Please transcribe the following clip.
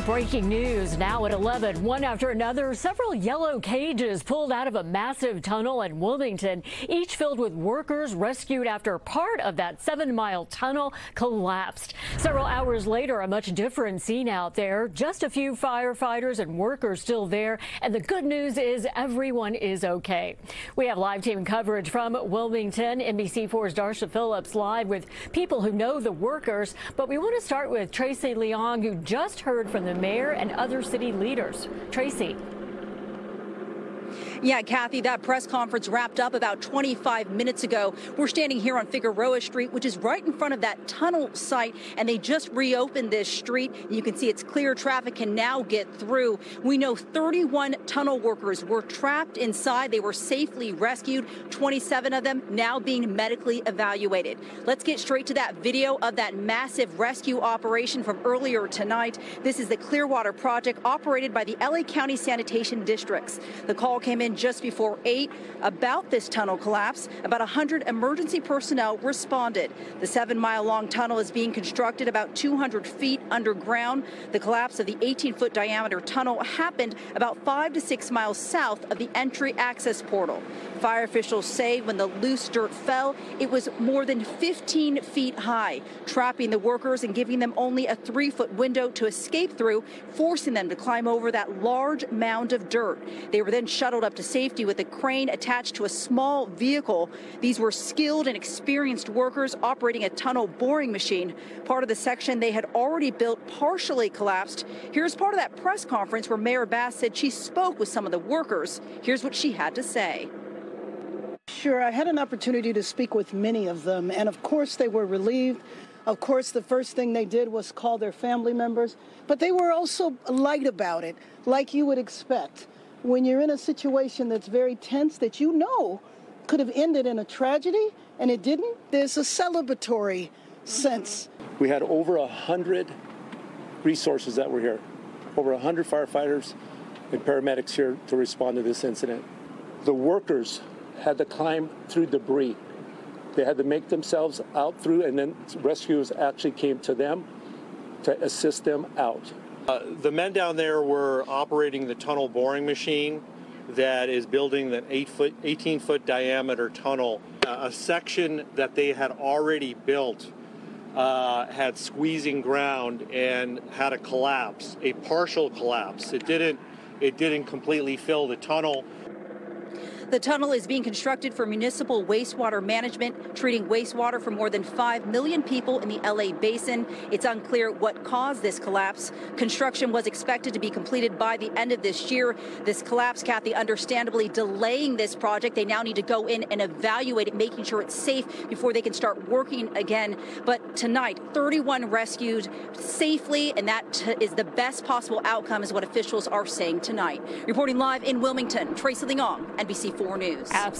Breaking news now at 11. One after another, several yellow cages pulled out of a massive tunnel in Wilmington, each filled with workers rescued after part of that 7-mile tunnel collapsed. Several hours later, a much different scene out there. Just a few firefighters and workers still there. And the good news is everyone is okay. We have live team coverage from Wilmington. NBC4's Darsha Phillips live with people who know the workers. But we want to start with Tracy Leong, who just heard from the mayor and other city leaders. Tracy. Yeah, Kathy, that press conference wrapped up about 25 minutes ago. We're standing here on Figueroa Street, which is right in front of that tunnel site, and they just reopened this street. You can see it's clear. Traffic can now get through. We know 31 tunnel workers were trapped inside. They were safely rescued, 27 of them now being medically evaluated. Let's get straight to that video of that massive rescue operation from earlier tonight. This is the Clearwater Project operated by the LA County Sanitation Districts. The call came in just before 8 about this tunnel collapse. About 100 emergency personnel responded. The 7-mile-long tunnel is being constructed about 200 feet underground. The collapse of the 18-foot diameter tunnel happened about 5 to 6 miles south of the entry access portal. Fire officials say when the loose dirt fell, it was more than 15 feet high, trapping the workers and giving them only a 3-foot window to escape through, forcing them to climb over that large mound of dirt. They were then shuttled up to safety with a crane attached to a small vehicle. These were skilled and experienced workers operating a tunnel boring machine. Part of the section they had already built partially collapsed. Here's part of that press conference where Mayor Bass said she spoke with some of the workers. Here's what she had to say. Sure, I had an opportunity to speak with many of them, and of course they were relieved. Of course, the first thing they did was call their family members, but they were also light about it, like you would expect. When you're in a situation that's very tense, that you know could have ended in a tragedy, and it didn't, there's a celebratory sense. We had over 100 resources that were here, over 100 firefighters and paramedics here to respond to this incident. The workers had to climb through debris. They had to make themselves out through, and then rescuers actually came to them to assist them out. The men down there were operating the tunnel boring machine that is building that 18-foot diameter tunnel. A section that they had already built had squeezing ground and had a collapse, a partial collapse. It didn't completely fill the tunnel. The tunnel is being constructed for municipal wastewater management, treating wastewater for more than 5 million people in the LA basin. It's unclear what caused this collapse. Construction was expected to be completed by the end of this year. This collapse, Kathy, understandably delaying this project. They now need to go in and evaluate it, making sure it's safe before they can start working again. But tonight, 31 rescued safely, and that is the best possible outcome, is what officials are saying tonight. Reporting live in Wilmington, Tracy Leong, NBC4 News. Absolutely.